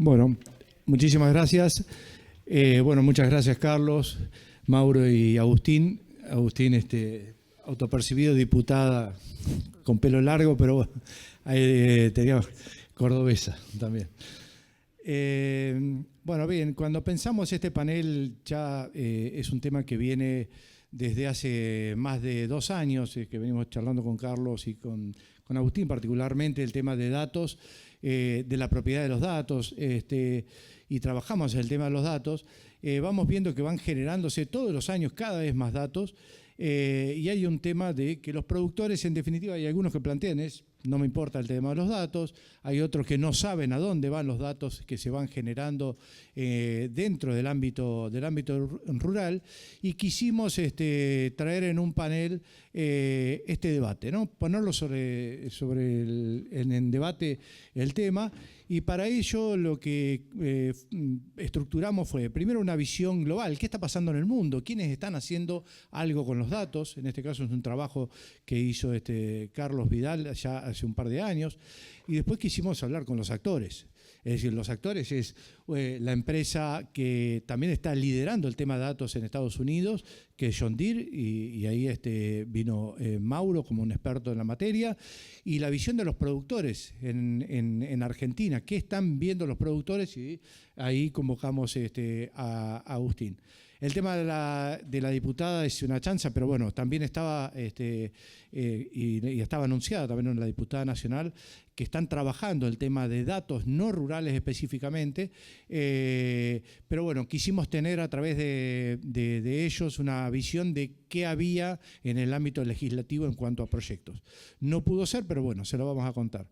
Bueno, muchísimas gracias. Muchas gracias, Carlos, Mauro y Agustín. Agustín, autopercibido diputada con pelo largo, pero bueno, tenía cordobesa también. Bien, cuando pensamos este panel ya es un tema que viene desde hace más de 2 años, que venimos charlando con Carlos y con Agustín, particularmente el tema de datos, de la propiedad de los datos, y trabajamos en el tema de los datos. Vamos viendo que van generándose todos los años cada vez más datos, y hay un tema de que los productores, en definitiva, hay algunos que plantean no me importa el tema de los datos, hay otros que no saben a dónde van los datos que se van generando dentro del ámbito rural, y quisimos traer en un panel este debate, ¿no? Ponerlo en debate el tema, y para ello lo que estructuramos fue primero una visión global, ¿qué está pasando en el mundo? ¿Quiénes están haciendo algo con los datos? En este caso es un trabajo que hizo Carlos Vidal ya hace un par de años, y después quisimos hablar con los actores. Es decir, los actores es la empresa que también está liderando el tema de datos en Estados Unidos, que es John Deere, y ahí vino Mauro como un experto en la materia, y la visión de los productores en Argentina, qué están viendo los productores, y ahí convocamos a Agustín. El tema de la diputada es una chanza, pero bueno, también estaba y estaba anunciada también en la diputada nacional, que están trabajando el tema de datos no rurales específicamente, pero bueno, quisimos tener a través de ellos una visión de qué había en el ámbito legislativo en cuanto a proyectos. No pudo ser, pero bueno, se lo vamos a contar.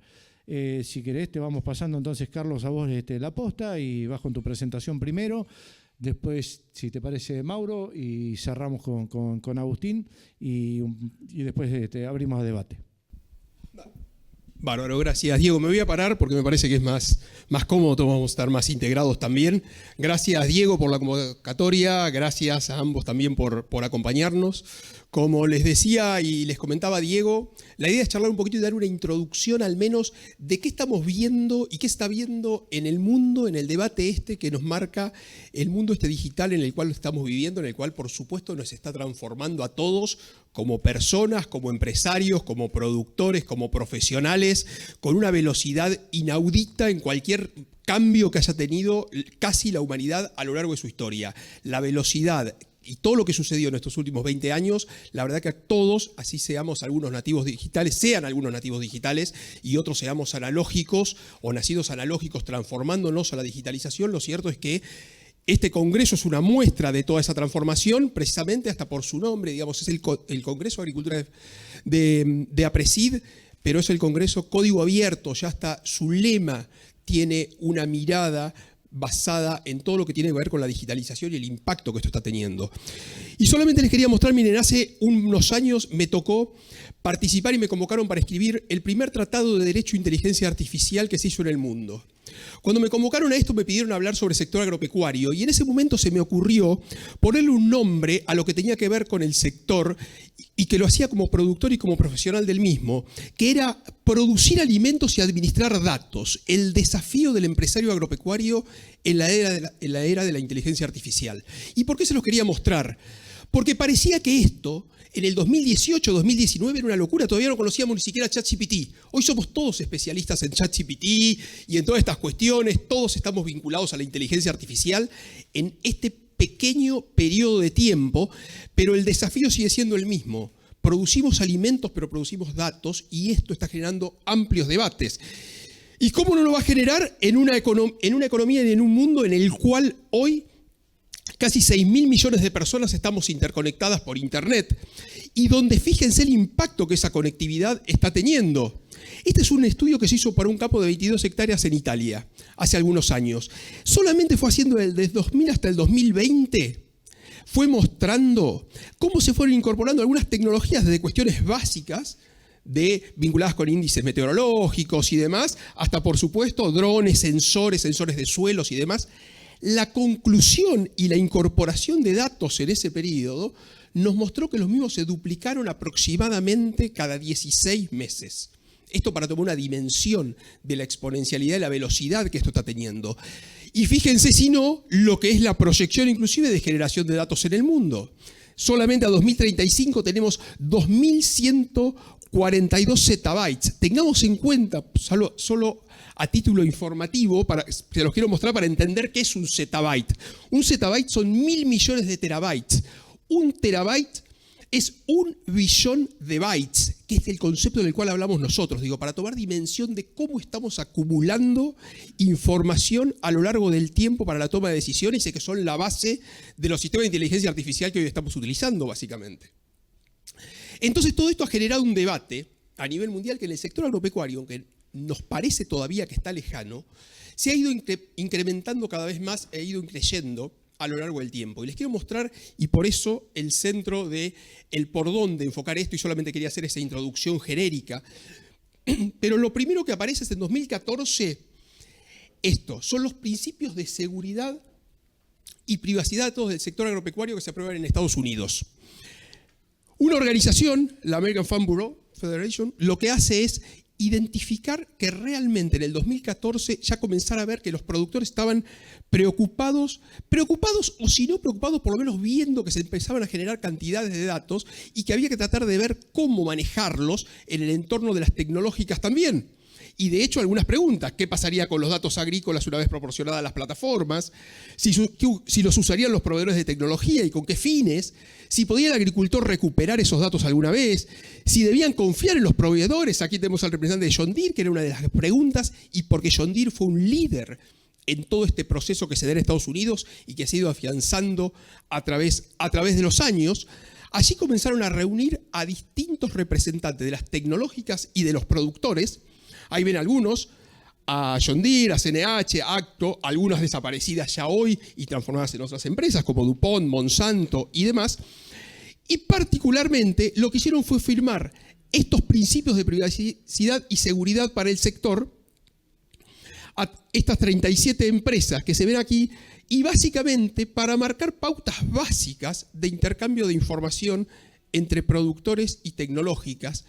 Si querés, te vamos pasando entonces, Carlos, a vos la posta, y vas con tu presentación primero. Después, si te parece, Mauro, y cerramos con Agustín, y después abrimos a debate. Bárbaro, gracias, Diego. Me voy a parar porque me parece que es más cómodo, todos vamos a estar más integrados también. Gracias, Diego, por la convocatoria, gracias a ambos también por acompañarnos. Como les decía y les comentaba Diego, la idea es charlar un poquito y dar una introducción al menos de qué estamos viendo y qué está viendo en el mundo, en el debate que nos marca el mundo digital en el cual estamos viviendo, en el cual por supuesto nos está transformando a todos como personas, como empresarios, como productores, como profesionales, con una velocidad inaudita en cualquier cambio que haya tenido casi la humanidad a lo largo de su historia. La velocidad y todo lo que sucedió en estos últimos 20 años, la verdad que a todos, así seamos algunos nativos digitales, sean algunos nativos digitales y otros seamos analógicos o nacidos analógicos transformándonos a la digitalización, lo cierto es que este congreso es una muestra de toda esa transformación, precisamente hasta por su nombre, digamos, es el Congreso de Agricultura de APRESID, pero es el Congreso Código Abierto, ya hasta su lema tiene una mirada basada en todo lo que tiene que ver con la digitalización y el impacto que esto está teniendo. Y solamente les quería mostrar, miren, hace unos años me tocó participar y me convocaron para escribir el primer tratado de Derecho e Inteligencia Artificial que se hizo en el mundo. Cuando me convocaron a esto me pidieron hablar sobre el sector agropecuario, y en ese momento se me ocurrió ponerle un nombre a lo que tenía que ver con el sector y que lo hacía como productor y como profesional del mismo, que era producir alimentos y administrar datos, el desafío del empresario agropecuario en la era de la inteligencia artificial. ¿Y por qué se los quería mostrar? Porque parecía que esto, en el 2018, 2019, era una locura, todavía no conocíamos ni siquiera ChatGPT. Hoy somos todos especialistas en ChatGPT y en todas estas cuestiones, todos estamos vinculados a la inteligencia artificial en este pequeño periodo de tiempo, pero el desafío sigue siendo el mismo. Producimos alimentos, pero producimos datos, y esto está generando amplios debates. ¿Y cómo no lo va a generar en una economía y en un mundo en el cual hoy casi 6.000 millones de personas estamos interconectadas por Internet, y donde fíjense el impacto que esa conectividad está teniendo? Este es un estudio que se hizo para un campo de 22 hectáreas en Italia, hace algunos años. Solamente fue haciendo desde 2000 hasta el 2020, fue mostrando cómo se fueron incorporando algunas tecnologías desde cuestiones básicas, vinculadas con índices meteorológicos y demás, hasta por supuesto drones, sensores de suelos y demás. La conclusión y la incorporación de datos en ese periodo nos mostró que los mismos se duplicaron aproximadamente cada 16 meses. Esto para tomar una dimensión de la exponencialidad y la velocidad que esto está teniendo. Y fíjense, si no, lo que es la proyección inclusive de generación de datos en el mundo. Solamente a 2035 tenemos 2.142 zettabytes. Tengamos en cuenta, solo a título informativo, se los quiero mostrar para entender qué es un zettabyte. Un zettabyte son 1.000 millones de terabytes. Un terabyte es 1 billón de bytes, que es el concepto del cual hablamos nosotros, para tomar dimensión de cómo estamos acumulando información a lo largo del tiempo para la toma de decisiones y que son la base de los sistemas de inteligencia artificial que hoy estamos utilizando, básicamente. Entonces, todo esto ha generado un debate a nivel mundial que en el sector agropecuario, aunque nos parece todavía que está lejano, se ha ido incrementando cada vez más, ha ido creciendo a lo largo del tiempo. Y les quiero mostrar, y por eso el centro de el por dónde enfocar esto, y solamente quería hacer esa introducción genérica, pero lo primero que aparece es en 2014, estos son los principios de seguridad y privacidad de datos del sector agropecuario que se aprueban en Estados Unidos. Una organización, la American Farm Bureau Federation, lo que hace es identificar que realmente en el 2014 ya comenzara a ver que los productores estaban preocupados o si no preocupados, por lo menos viendo que se empezaban a generar cantidades de datos y que había que tratar de ver cómo manejarlos en el entorno de las tecnológicas también. Y de hecho algunas preguntas, ¿qué pasaría con los datos agrícolas una vez proporcionadas a las plataformas? Si los usarían los proveedores de tecnología y con qué fines, si podía el agricultor recuperar esos datos alguna vez, si debían confiar en los proveedores. Aquí tenemos al representante de John Deere, que era una de las preguntas, y porque John Deere fue un líder en todo este proceso que se da en Estados Unidos y que se ha ido afianzando a través de los años. Allí comenzaron a reunir a distintos representantes de las tecnológicas y de los productores. Ahí ven algunos, a John Deere, a CNH, Acto, algunas desaparecidas ya hoy y transformadas en otras empresas como DuPont, Monsanto y demás. Y particularmente lo que hicieron fue firmar estos principios de privacidad y seguridad para el sector a estas 37 empresas que se ven aquí y básicamente para marcar pautas básicas de intercambio de información entre productores y tecnológicas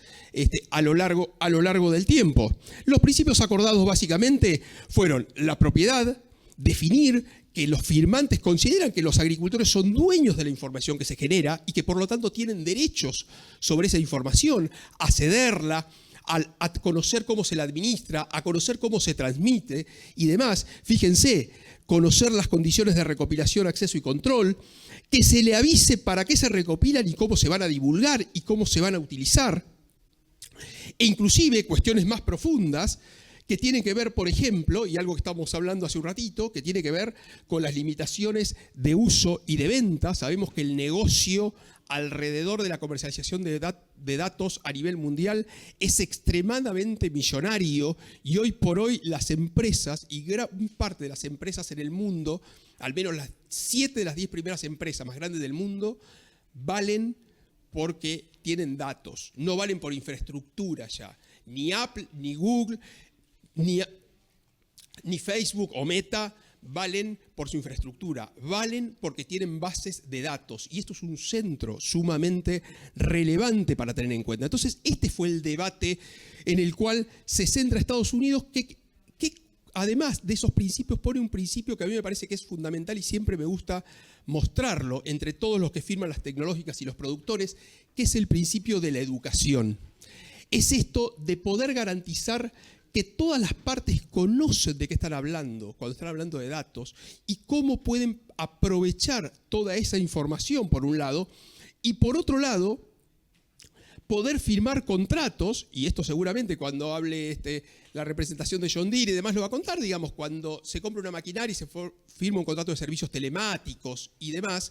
a lo largo del tiempo. Los principios acordados básicamente fueron la propiedad, definir que los firmantes consideran que los agricultores son dueños de la información que se genera y que por lo tanto tienen derechos sobre esa información, a cederla, a conocer cómo se la administra, a conocer cómo se transmite y demás. Fíjense, conocer las condiciones de recopilación, acceso y control, que se le avise para qué se recopilan y cómo se van a divulgar y cómo se van a utilizar, e inclusive cuestiones más profundas que tienen que ver, por ejemplo, y algo que estamos hablando hace un ratito, que tiene que ver con las limitaciones de uso y de venta. Sabemos que el negocio alrededor de la comercialización de datos a nivel mundial es extremadamente millonario y hoy por hoy las empresas y gran parte de las empresas en el mundo, al menos las 7 de las 10 primeras empresas más grandes del mundo, valen porque tienen datos, no valen por infraestructura ya. Ni Apple, ni Google, ni Facebook o Meta valen por su infraestructura, valen porque tienen bases de datos. Y esto es un centro sumamente relevante para tener en cuenta. Entonces, este fue el debate en el cual se centra Estados Unidos, que además de esos principios pone un principio que a mí me parece que es fundamental y siempre me gusta mostrarlo entre todos los que firman las tecnológicas y los productores, que es el principio de la educación. Es esto de poder garantizar que todas las partes conocen de qué están hablando cuando están hablando de datos y cómo pueden aprovechar toda esa información, por un lado, y por otro lado, poder firmar contratos, y esto seguramente cuando hable la representación de John Deere y demás lo va a contar, digamos, cuando se compra una maquinaria y se firma un contrato de servicios telemáticos y demás,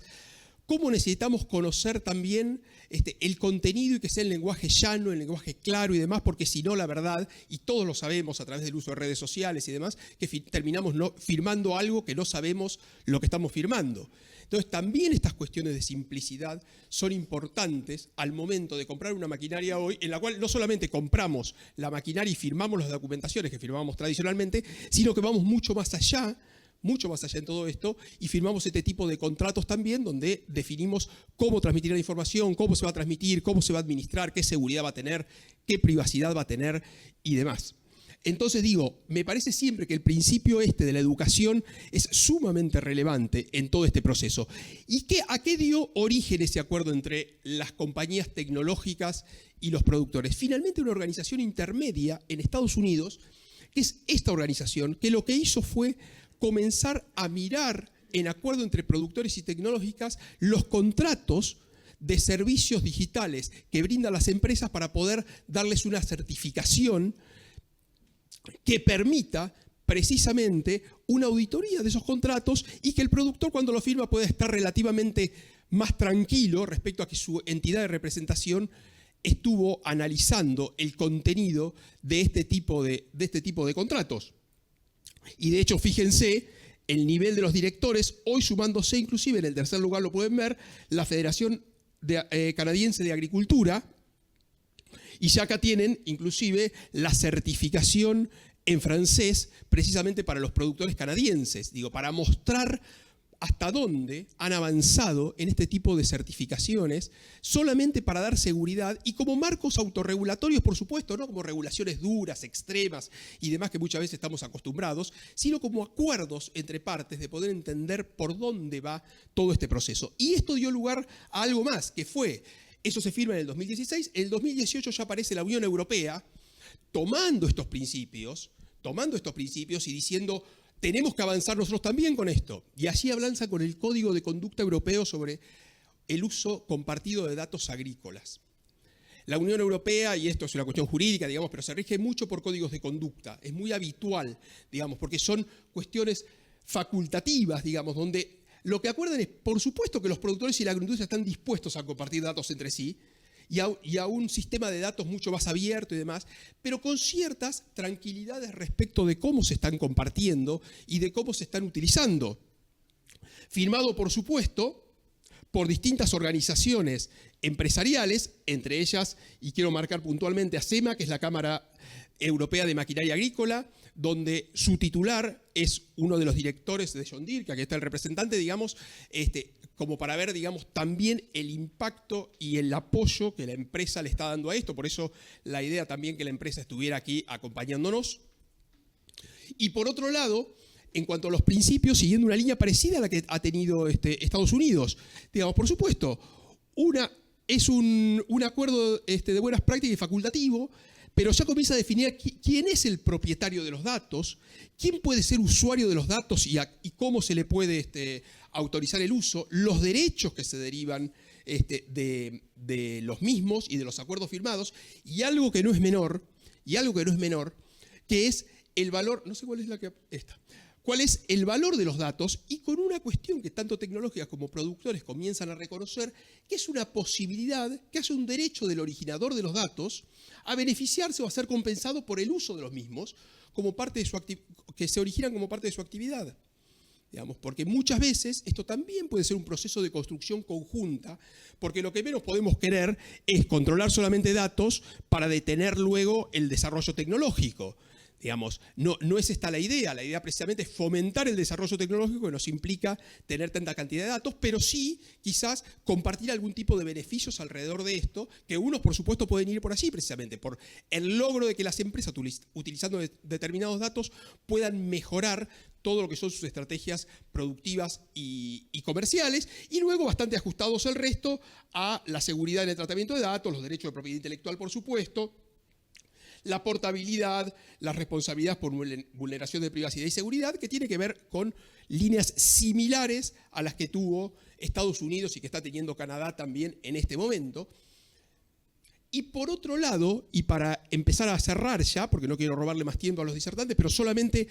cómo necesitamos conocer también el contenido y que sea el lenguaje llano, el lenguaje claro y demás, porque si no, la verdad, y todos lo sabemos a través del uso de redes sociales y demás, que terminamos firmando algo que no sabemos lo que estamos firmando. Entonces, también estas cuestiones de simplicidad son importantes al momento de comprar una maquinaria hoy, en la cual no solamente compramos la maquinaria y firmamos las documentaciones que firmábamos tradicionalmente, sino que vamos mucho más allá mucho más allá en todo esto y firmamos este tipo de contratos también donde definimos cómo transmitir la información, cómo se va a transmitir, cómo se va a administrar, qué seguridad va a tener, qué privacidad va a tener y demás. Entonces digo, me parece siempre que el principio este de la educación es sumamente relevante en todo este proceso. ¿Y a qué dio origen ese acuerdo entre las compañías tecnológicas y los productores? Finalmente una organización intermedia en Estados Unidos, que es esta organización, que lo que hizo fue comenzar a mirar en acuerdo entre productores y tecnológicas los contratos de servicios digitales que brindan las empresas para poder darles una certificación que permita precisamente una auditoría de esos contratos y que el productor cuando lo firma pueda estar relativamente más tranquilo respecto a que su entidad de representación estuvo analizando el contenido de este tipo de contratos. Y de hecho, fíjense, el nivel de los directores, hoy sumándose inclusive, en el tercer lugar lo pueden ver, la Federación Canadiense de Agricultura, y ya acá tienen inclusive la certificación en francés precisamente para los productores canadienses, digo, para mostrar hasta dónde han avanzado en este tipo de certificaciones, solamente para dar seguridad y como marcos autorregulatorios, por supuesto, no como regulaciones duras, extremas y demás que muchas veces estamos acostumbrados, sino como acuerdos entre partes de poder entender por dónde va todo este proceso. Y esto dio lugar a algo más, que fue, eso se firma en el 2016, en el 2018 ya aparece la Unión Europea tomando estos principios y diciendo, tenemos que avanzar nosotros también con esto. Y así avanza con el Código de Conducta Europeo sobre el uso compartido de datos agrícolas. La Unión Europea, y esto es una cuestión jurídica, digamos, pero se rige mucho por códigos de conducta. Es muy habitual, digamos, porque son cuestiones facultativas, digamos, donde lo que acuerdan es, por supuesto, que los productores y la agroindustria están dispuestos a compartir datos entre sí y a un sistema de datos mucho más abierto y demás, pero con ciertas tranquilidades respecto de cómo se están compartiendo y de cómo se están utilizando. Firmado, por supuesto, por distintas organizaciones empresariales, entre ellas, y quiero marcar puntualmente a SEMA, que es la Cámara Europea de Maquinaria Agrícola, donde su titular es uno de los directores de John Deere, que aquí está el representante, digamos, como para ver, digamos, también el impacto y el apoyo que la empresa le está dando a esto. Por eso la idea también que la empresa estuviera aquí acompañándonos. Y por otro lado, en cuanto a los principios, siguiendo una línea parecida a la que ha tenido Estados Unidos, digamos, por supuesto, es un acuerdo de buenas prácticas y facultativo, pero ya comienza a definir quién es el propietario de los datos, quién puede ser usuario de los datos y cómo se le puede autorizar el uso, los derechos que se derivan de los mismos y de los acuerdos firmados, y algo que no es menor, que es el valor, no sé cuál es cuál es el valor de los datos, y con una cuestión que tanto tecnológicas como productores comienzan a reconocer, que es una posibilidad, que hace un derecho del originador de los datos a beneficiarse o a ser compensado por el uso de los mismos como parte de que se originan como parte de su actividad. Digamos, porque muchas veces esto también puede ser un proceso de construcción conjunta, porque lo que menos podemos querer es controlar solamente datos para detener luego el desarrollo tecnológico. Digamos, no es esta la idea precisamente es fomentar el desarrollo tecnológico que nos implica tener tanta cantidad de datos, pero sí quizás compartir algún tipo de beneficios alrededor de esto, que unos por supuesto pueden ir por allí precisamente, por el logro de que las empresas utilizando determinados datos puedan mejorar todo lo que son sus estrategias productivas y comerciales, y luego bastante ajustados el resto a la seguridad en el tratamiento de datos, los derechos de propiedad intelectual por supuesto, la portabilidad, la responsabilidad por vulneración de privacidad y seguridad, que tiene que ver con líneas similares a las que tuvo Estados Unidos y que está teniendo Canadá también en este momento. Y por otro lado, y para empezar a cerrar ya, porque no quiero robarle más tiempo a los disertantes, pero solamente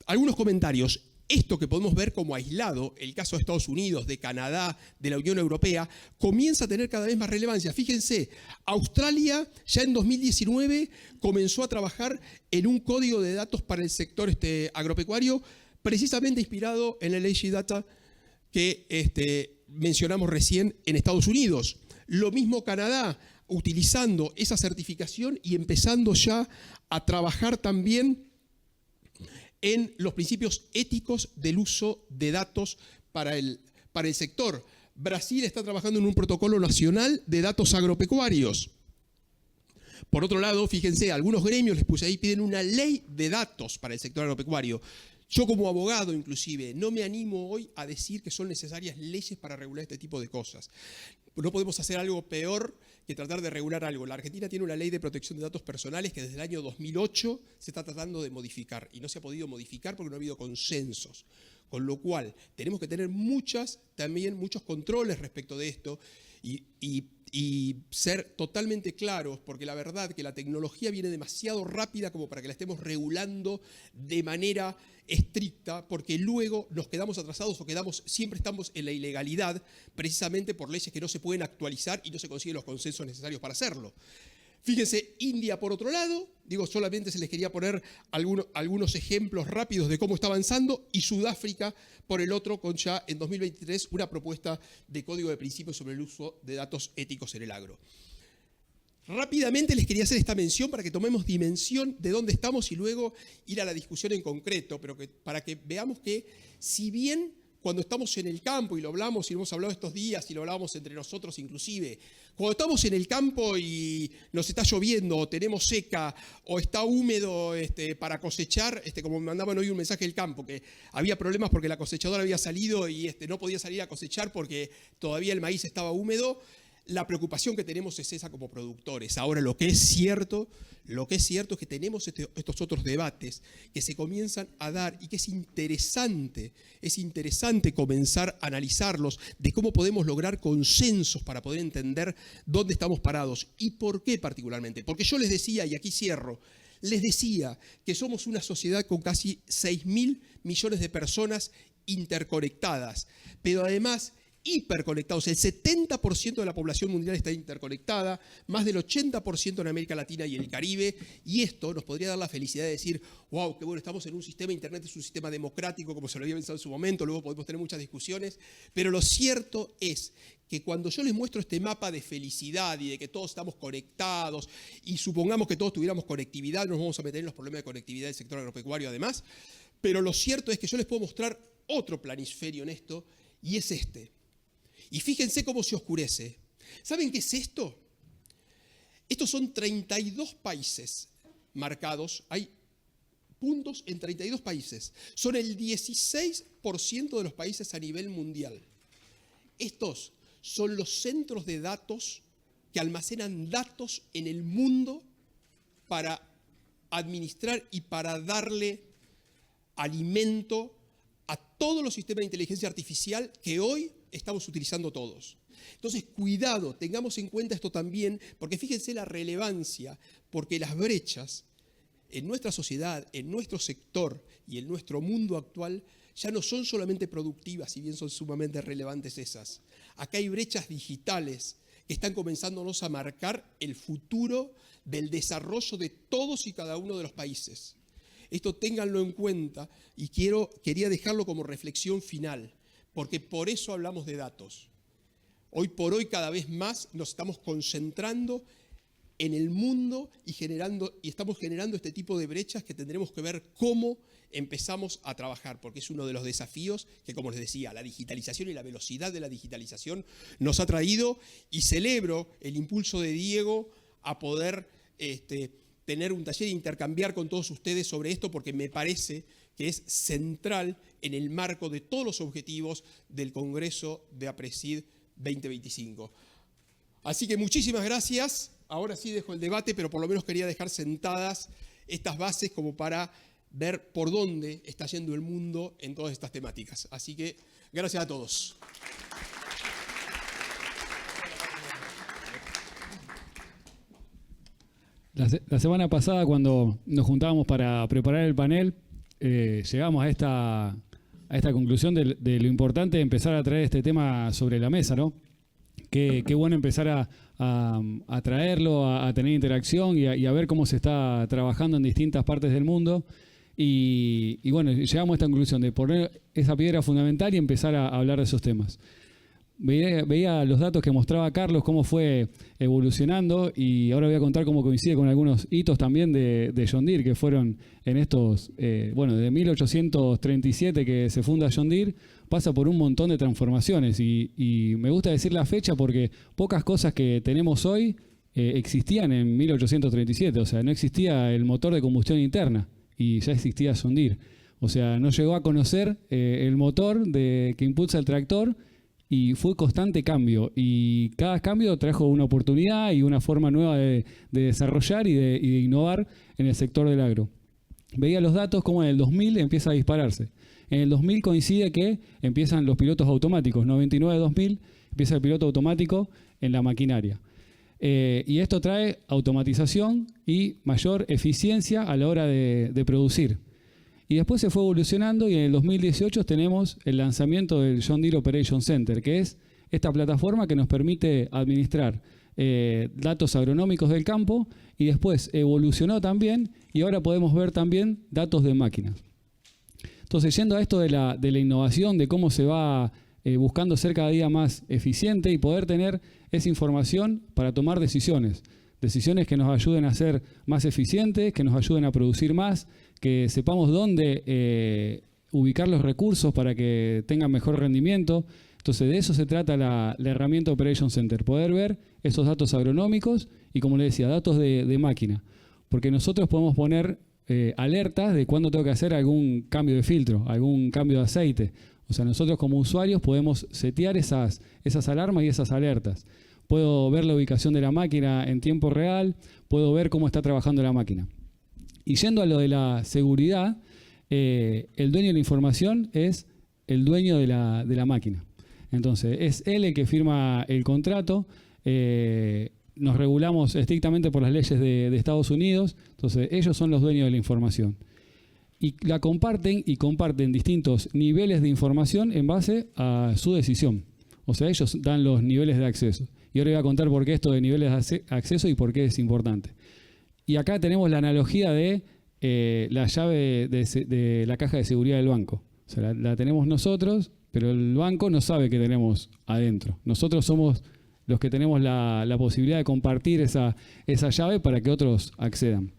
algunos comentarios. Esto que podemos ver como aislado, el caso de Estados Unidos, de Canadá, de la Unión Europea, comienza a tener cada vez más relevancia. Fíjense, Australia ya en 2019 comenzó a trabajar en un código de datos para el sector agropecuario, precisamente inspirado en el AG Data que mencionamos recién en Estados Unidos. Lo mismo Canadá, utilizando esa certificación y empezando ya a trabajar también en los principios éticos del uso de datos para el sector. Brasil está trabajando en un protocolo nacional de datos agropecuarios. Por otro lado, fíjense, algunos gremios, les puse ahí, piden una ley de datos para el sector agropecuario. Yo como abogado, inclusive, no me animo hoy a decir que son necesarias leyes para regular este tipo de cosas. No podemos hacer algo peor que tratar de regular algo. La Argentina tiene una ley de protección de datos personales que desde el año 2008 se está tratando de modificar y no se ha podido modificar porque no ha habido consensos. Con lo cual, tenemos que tener muchos controles respecto de esto y ser totalmente claros, porque la verdad que la tecnología viene demasiado rápida como para que la estemos regulando de manera estricta, porque luego nos quedamos atrasados o siempre estamos en la ilegalidad, precisamente por leyes que no se pueden actualizar y no se consiguen los consensos necesarios para hacerlo. Fíjense, India por otro lado, solamente se les quería poner algunos ejemplos rápidos de cómo está avanzando, y Sudáfrica por el otro, con ya en 2023 una propuesta de código de principios sobre el uso de datos éticos en el agro. Rápidamente les quería hacer esta mención para que tomemos dimensión de dónde estamos y luego ir a la discusión en concreto, pero para que veamos que si bien cuando estamos en el campo, y lo hablamos y lo hemos hablado estos días y lo hablábamos entre nosotros inclusive, cuando estamos en el campo y nos está lloviendo o tenemos seca o está húmedo para cosechar, como me mandaban hoy un mensaje del campo, que había problemas porque la cosechadora había salido y no podía salir a cosechar porque todavía el maíz estaba húmedo, la preocupación que tenemos es esa como productores. Ahora lo que es cierto es que tenemos estos otros debates que se comienzan a dar y que es interesante comenzar a analizarlos, de cómo podemos lograr consensos para poder entender dónde estamos parados y por qué particularmente. Porque yo les decía, y aquí cierro, les decía que somos una sociedad con casi 6.000 millones de personas interconectadas, pero además hiperconectados. El 70% de la población mundial está interconectada, más del 80% en América Latina y el Caribe, y esto nos podría dar la felicidad de decir, wow, qué bueno, estamos en un sistema, Internet es un sistema democrático, como se lo había pensado en su momento, luego podemos tener muchas discusiones, pero lo cierto es que cuando yo les muestro este mapa de felicidad y de que todos estamos conectados, y supongamos que todos tuviéramos conectividad, no nos vamos a meter en los problemas de conectividad del sector agropecuario además, pero lo cierto es que yo les puedo mostrar otro planisferio en esto, y es este. Y fíjense cómo se oscurece. ¿Saben qué es esto? Estos son 32 países marcados. Hay puntos en 32 países. Son el 16% de los países a nivel mundial. Estos son los centros de datos que almacenan datos en el mundo para administrar y para darle alimento a todos los sistemas de inteligencia artificial que hoy estamos utilizando todos. Entonces, cuidado, tengamos en cuenta esto también, porque fíjense la relevancia, porque las brechas en nuestra sociedad, en nuestro sector y en nuestro mundo actual ya no son solamente productivas, si bien son sumamente relevantes esas. Acá hay brechas digitales que están comenzándonos a marcar el futuro del desarrollo de todos y cada uno de los países. Esto ténganlo en cuenta y quería dejarlo como reflexión final, porque por eso hablamos de datos. Hoy por hoy cada vez más nos estamos concentrando en el mundo y estamos generando este tipo de brechas que tendremos que ver cómo empezamos a trabajar, porque es uno de los desafíos que, como les decía, la digitalización y la velocidad de la digitalización nos ha traído, y celebro el impulso de Diego a poder tener un taller e intercambiar con todos ustedes sobre esto, porque me parece que es central en el marco de todos los objetivos del Congreso de APRESID 2025. Así que muchísimas gracias. Ahora sí dejo el debate, pero por lo menos quería dejar sentadas estas bases como para ver por dónde está yendo el mundo en todas estas temáticas. Así que gracias a todos. La semana pasada, cuando nos juntábamos para preparar el panel, llegamos a esta conclusión de lo importante de empezar a traer este tema sobre la mesa, ¿no? Qué bueno empezar a traerlo, a tener interacción y a ver cómo se está trabajando en distintas partes del mundo. Y bueno, llegamos a esta conclusión de poner esa piedra fundamental y empezar a hablar de esos temas. veía los datos que mostraba Carlos, cómo fue evolucionando, y ahora voy a contar cómo coincide con algunos hitos también de John Deere, que fueron en estos, de 1837 que se funda John Deere, pasa por un montón de transformaciones, y me gusta decir la fecha porque pocas cosas que tenemos hoy existían en 1837, o sea, no existía el motor de combustión interna y ya existía John Deere. O sea, no llegó a conocer el motor que impulsa el tractor, y fue constante cambio. Y cada cambio trajo una oportunidad y una forma nueva de desarrollar y de innovar en el sector del agro. Veía los datos como en el 2000 empieza a dispararse. En el 2000 coincide que empiezan los pilotos automáticos. 99-2000 empieza el piloto automático en la maquinaria. Y esto trae automatización y mayor eficiencia a la hora de producir. Y después se fue evolucionando, y en el 2018 tenemos el lanzamiento del John Deere Operation Center, que es esta plataforma que nos permite administrar datos agronómicos del campo, y después evolucionó también, y ahora podemos ver también datos de máquinas. Entonces, yendo a esto de la innovación, de cómo se va buscando ser cada día más eficiente y poder tener esa información para tomar decisiones que nos ayuden a ser más eficientes, que nos ayuden a producir más, que sepamos dónde ubicar los recursos para que tengan mejor rendimiento. Entonces, de eso se trata la herramienta Operation Center, poder ver esos datos agronómicos y, como le decía, datos de máquina. Porque nosotros podemos poner alertas de cuándo tengo que hacer algún cambio de filtro, algún cambio de aceite. O sea, nosotros como usuarios podemos setear esas alarmas y esas alertas. Puedo ver la ubicación de la máquina en tiempo real, puedo ver cómo está trabajando la máquina. Y yendo a lo de la seguridad, el dueño de la información es el dueño de la máquina. Entonces, es él el que firma el contrato. Nos regulamos estrictamente por las leyes de Estados Unidos. Entonces, ellos son los dueños de la información. Y la comparten distintos niveles de información en base a su decisión. O sea, ellos dan los niveles de acceso. Y ahora voy a contar por qué esto de niveles de acceso y por qué es importante. Y acá tenemos la analogía de la llave de la caja de seguridad del banco. O sea, la tenemos nosotros, pero el banco no sabe qué tenemos adentro. Nosotros somos los que tenemos la posibilidad de compartir esa llave para que otros accedan.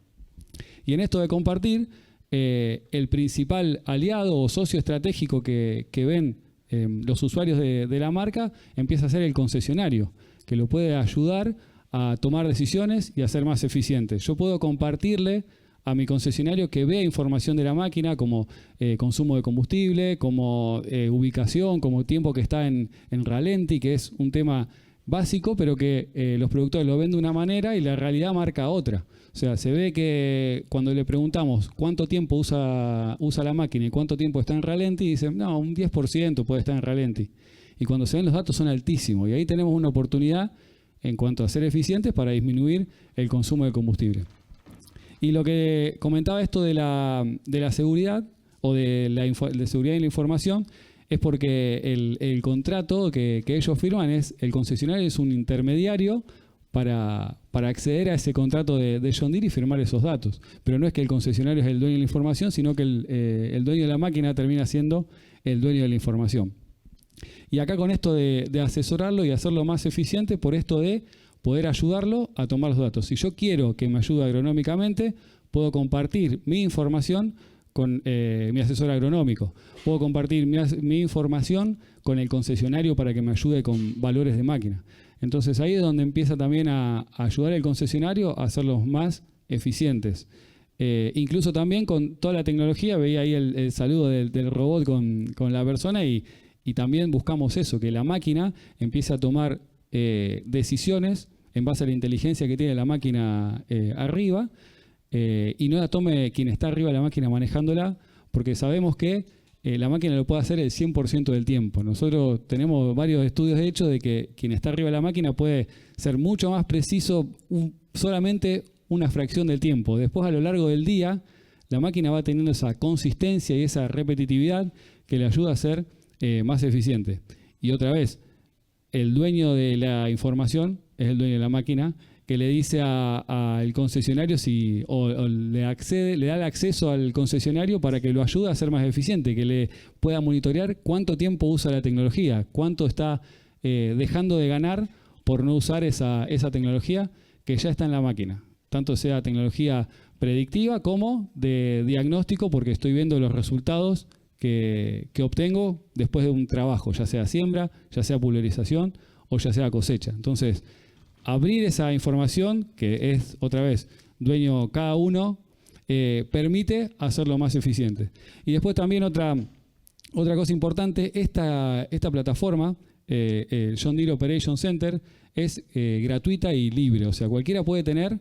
Y en esto de compartir, el principal aliado o socio estratégico que ven los usuarios de la marca empieza a ser el concesionario, que lo puede ayudar a tomar decisiones y a ser más eficiente. Yo puedo compartirle a mi concesionario que vea información de la máquina, como consumo de combustible, como ubicación, como tiempo que está en ralenti, que es un tema básico, pero que los productores lo ven de una manera y la realidad marca otra. O sea, se ve que cuando le preguntamos cuánto tiempo usa la máquina y cuánto tiempo está en ralenti, dicen, no, un 10% puede estar en ralenti. Y cuando se ven los datos son altísimos, y ahí tenemos una oportunidad en cuanto a ser eficientes para disminuir el consumo de combustible. Y lo que comentaba esto de la seguridad o de seguridad y la información es porque el contrato que ellos firman el concesionario es un intermediario para acceder a ese contrato de John Deere y firmar esos datos. Pero no es que el concesionario es el dueño de la información, sino que el dueño de la máquina termina siendo el dueño de la información. Y acá con esto de asesorarlo y hacerlo más eficiente, por esto de poder ayudarlo a tomar los datos. Si yo quiero que me ayude agronómicamente, puedo compartir mi información con mi asesor agronómico. Puedo compartir mi información con el concesionario para que me ayude con valores de máquina. Entonces ahí es donde empieza también a ayudar el concesionario a hacerlos más eficientes. Incluso también con toda la tecnología, veía ahí el saludo del robot con la persona y también buscamos eso, que la máquina empiece a tomar decisiones en base a la inteligencia que tiene la máquina arriba, y no la tome quien está arriba de la máquina manejándola, porque sabemos que la máquina lo puede hacer el 100% del tiempo. Nosotros tenemos varios estudios hechos de que quien está arriba de la máquina puede ser mucho más preciso solamente una fracción del tiempo. Después, a lo largo del día, la máquina va teniendo esa consistencia y esa repetitividad que le ayuda a ser más eficiente. Y otra vez, el dueño de la información es el dueño de la máquina, que le dice al concesionario le da el acceso al concesionario para que lo ayude a ser más eficiente, que le pueda monitorear cuánto tiempo usa la tecnología, cuánto está dejando de ganar por no usar esa tecnología que ya está en la máquina. Tanto sea tecnología predictiva como de diagnóstico, porque estoy viendo los resultados que obtengo después de un trabajo, ya sea siembra, ya sea pulverización o ya sea cosecha. Entonces, abrir esa información, que es, otra vez, dueño cada uno, permite hacerlo más eficiente. Y después también otra cosa importante, esta plataforma, el John Deere Operation Center, es gratuita y libre. O sea, cualquiera puede tener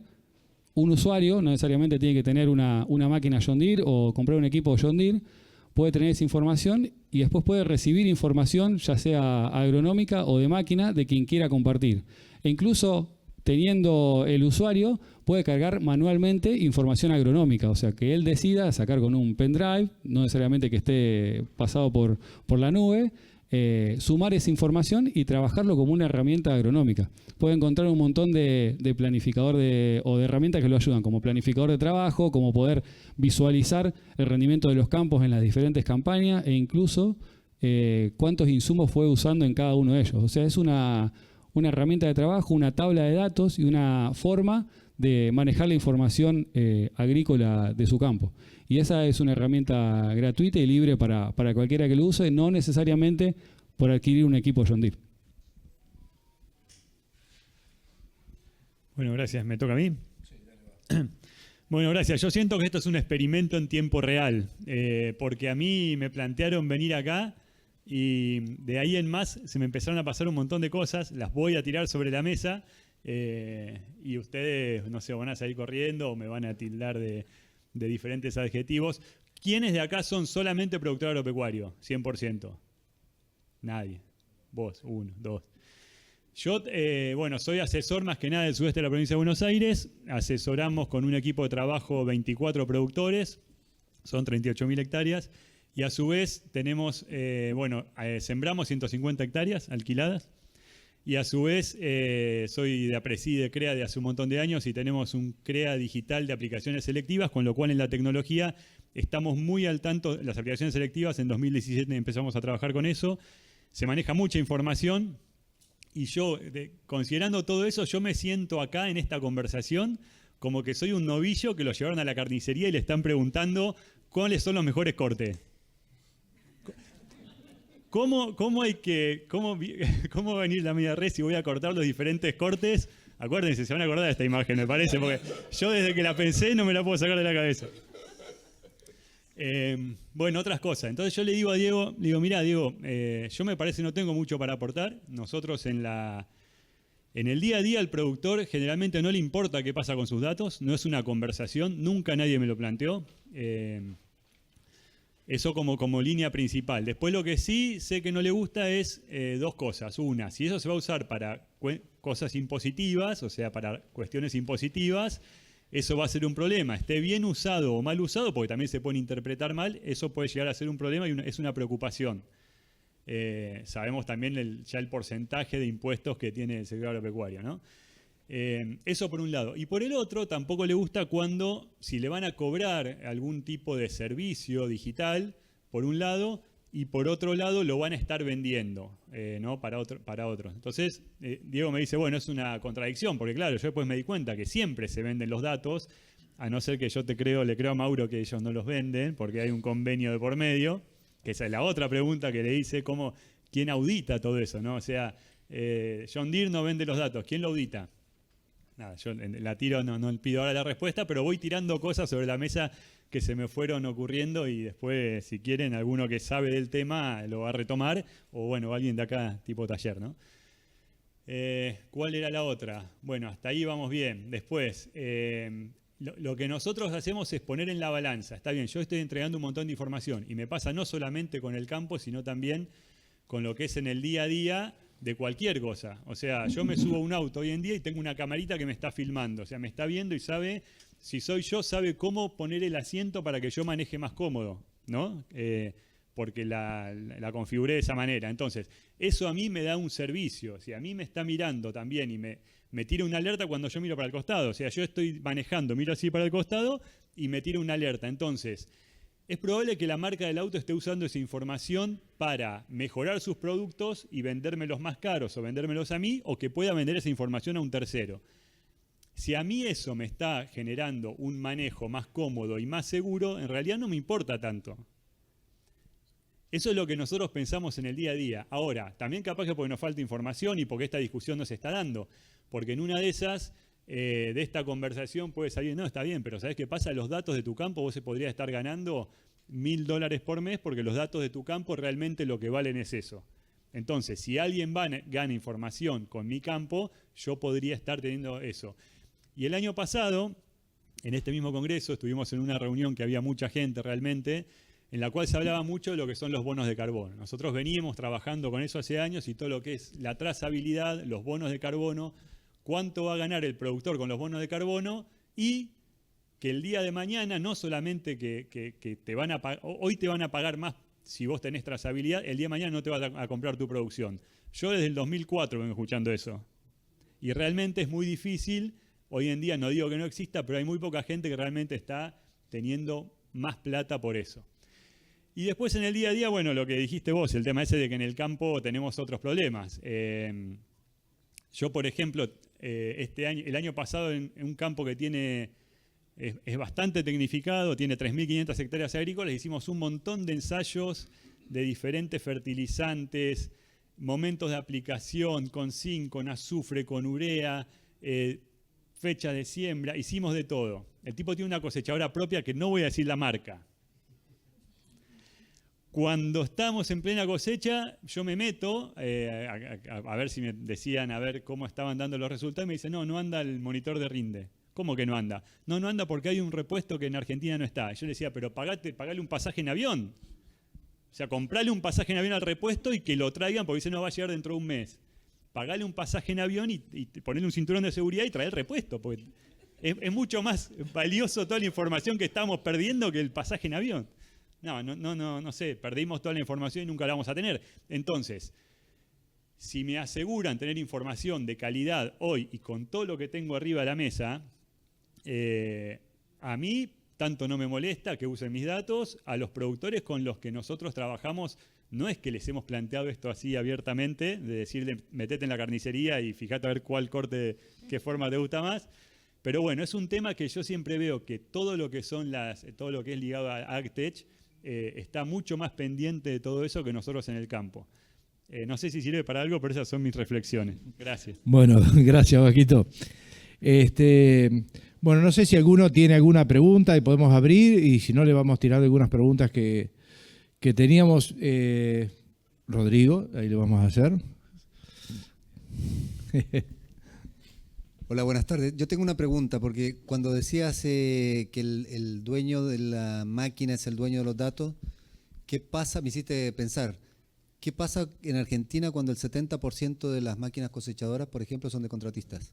un usuario, no necesariamente tiene que tener una máquina John Deere o comprar un equipo John Deere, puede tener esa información y después puede recibir información, ya sea agronómica o de máquina, de quien quiera compartir. E incluso teniendo el usuario, puede cargar manualmente información agronómica, o sea, que él decida sacar con un pendrive, no necesariamente que esté pasado por la nube, sumar esa información y trabajarlo como una herramienta agronómica. Puede encontrar un montón de planificador o de herramientas que lo ayudan, como planificador de trabajo, como poder visualizar el rendimiento de los campos en las diferentes campañas e incluso cuántos insumos fue usando en cada uno de ellos. O sea, es una herramienta de trabajo, una tabla de datos y una forma de manejar la información agrícola de su campo. Y esa es una herramienta gratuita y libre para cualquiera que lo use, no necesariamente por adquirir un equipo John Deere. Bueno, gracias. ¿Me toca a mí? Sí, dale. Bueno, gracias. Yo siento que esto es un experimento en tiempo real, porque a mí me plantearon venir acá y de ahí en más se me empezaron a pasar un montón de cosas, las voy a tirar sobre la mesa y ustedes, no sé, van a salir corriendo o me van a tildar de diferentes adjetivos. ¿Quiénes de acá son solamente productor agropecuario? 100%. Nadie. Vos, uno, dos. Yo, bueno, soy asesor más que nada del sudeste de la provincia de Buenos Aires. Asesoramos con un equipo de trabajo 24 productores, son 38.000 hectáreas. Y a su vez tenemos, sembramos 150 hectáreas alquiladas. Y a su vez soy de APRESI de CREA de hace un montón de años y tenemos un CREA digital de aplicaciones selectivas, con lo cual en la tecnología estamos muy al tanto. Las aplicaciones selectivas en 2017 empezamos a trabajar con eso. Se maneja mucha información. Y yo, considerando todo eso, yo me siento acá en esta conversación como que soy un novillo que lo llevaron a la carnicería y le están preguntando cuáles son los mejores cortes. ¿Cómo va a venir la media res si voy a cortar los diferentes cortes? Acuérdense, se van a acordar de esta imagen, me parece, porque yo desde que la pensé no me la puedo sacar de la cabeza. Bueno, otras cosas. Entonces yo le digo a Diego, mirá, Diego, yo me parece no tengo mucho para aportar. Nosotros en el día a día al productor generalmente no le importa qué pasa con sus datos, no es una conversación, nunca nadie me lo planteó. Eso como línea principal. Después lo que sí sé que no le gusta es dos cosas. Una, si eso se va a usar para cosas impositivas, o sea, para cuestiones impositivas, eso va a ser un problema. Esté bien usado o mal usado, porque también se puede interpretar mal, eso puede llegar a ser un problema y es una preocupación. Sabemos también ya el porcentaje de impuestos que tiene el sector agropecuario, ¿no? Eso por un lado. Y por el otro, tampoco le gusta si le van a cobrar algún tipo de servicio digital, por un lado, y por otro lado lo van a estar vendiendo, ¿no? para otros. Entonces, Diego me dice, bueno, es una contradicción, porque claro, yo después me di cuenta que siempre se venden los datos, a no ser que yo le creo a Mauro que ellos no los venden, porque hay un convenio de por medio, que esa es la otra pregunta que le hice, ¿quién audita todo eso, ¿no? O sea, John Deere no vende los datos, ¿quién lo audita? Nada, yo la tiro, no pido ahora la respuesta, pero voy tirando cosas sobre la mesa que se me fueron ocurriendo y después, si quieren, alguno que sabe del tema lo va a retomar, o bueno, alguien de acá tipo taller, ¿no? ¿Cuál era la otra? Bueno, hasta ahí vamos bien. Después, lo que nosotros hacemos es poner en la balanza. Está bien, yo estoy entregando un montón de información y me pasa no solamente con el campo, sino también con lo que es en el día a día de cualquier cosa. O sea, yo me subo a un auto hoy en día y tengo una camarita que me está filmando. O sea, me está viendo y sabe, si soy yo, sabe cómo poner el asiento para que yo maneje más cómodo, ¿no? Porque la configuré de esa manera. Entonces, eso a mí me da un servicio. O sea, a mí me está mirando también y me tira una alerta cuando yo miro para el costado. O sea, yo estoy manejando, miro así para el costado y me tira una alerta. Entonces, es probable que la marca del auto esté usando esa información para mejorar sus productos y vendérmelos más caros o vendérmelos a mí, o que pueda vender esa información a un tercero. Si a mí eso me está generando un manejo más cómodo y más seguro, en realidad no me importa tanto. Eso es lo que nosotros pensamos en el día a día. Ahora, también capaz que porque nos falta información y porque esta discusión no se está dando. Porque en una de esas, de esta conversación puede salir, no, está bien, pero ¿sabes qué pasa? Los datos de tu campo vos se podrías estar ganando $1.000 por mes porque los datos de tu campo realmente lo que valen es eso. Entonces, si alguien gana información con mi campo, yo podría estar teniendo eso. Y el año pasado, en este mismo congreso, estuvimos en una reunión que había mucha gente realmente, en la cual se hablaba mucho de lo que son los bonos de carbono. Nosotros veníamos trabajando con eso hace años y todo lo que es la trazabilidad, los bonos de carbono, cuánto va a ganar el productor con los bonos de carbono y que el día de mañana no solamente que te van a hoy te van a pagar más si vos tenés trazabilidad, el día de mañana no te vas a comprar tu producción. Yo desde el 2004 vengo escuchando eso. Y realmente es muy difícil, hoy en día no digo que no exista, pero hay muy poca gente que realmente está teniendo más plata por eso. Y después en el día a día, bueno, lo que dijiste vos, el tema ese de que en el campo tenemos otros problemas. Yo, por ejemplo, el año pasado en un campo que es bastante tecnificado, tiene 3.500 hectáreas agrícolas, hicimos un montón de ensayos de diferentes fertilizantes, momentos de aplicación, con zinc, con azufre, con urea, fecha de siembra, hicimos de todo. El tipo tiene una cosechadora propia que no voy a decir la marca. Cuando estamos en plena cosecha, yo me meto a ver si me decían, a ver cómo estaban dando los resultados, y me dicen, no anda el monitor de rinde. ¿Cómo que no anda? No anda porque hay un repuesto que en Argentina no está. Yo le decía, pero pagale un pasaje en avión. O sea, comprale un pasaje en avión al repuesto y que lo traigan porque dice no va a llegar dentro de un mes. Pagale un pasaje en avión y ponle un cinturón de seguridad y trae el repuesto. Porque es mucho más valioso toda la información que estamos perdiendo que el pasaje en avión. No sé, perdimos toda la información y nunca la vamos a tener. Entonces, si me aseguran tener información de calidad hoy y con todo lo que tengo arriba de la mesa, a mí tanto no me molesta que usen mis datos, a los productores con los que nosotros trabajamos, no es que les hemos planteado esto así abiertamente, de decirle metete en la carnicería y fíjate a ver cuál corte, qué forma te gusta más, pero bueno, es un tema que yo siempre veo que todo lo que es ligado a AgTech está mucho más pendiente de todo eso que nosotros en el campo. No sé si sirve para algo, pero esas son mis reflexiones. Gracias. Bueno, gracias, Vaquito. Bueno, no sé si alguno tiene alguna pregunta y podemos abrir, y si no le vamos tirando algunas preguntas que teníamos. Rodrigo, ahí le vamos a hacer. Hola, buenas tardes. Yo tengo una pregunta, porque cuando decías que el dueño de la máquina es el dueño de los datos, ¿qué pasa? Me hiciste pensar, ¿qué pasa en Argentina cuando el 70% de las máquinas cosechadoras, por ejemplo, son de contratistas?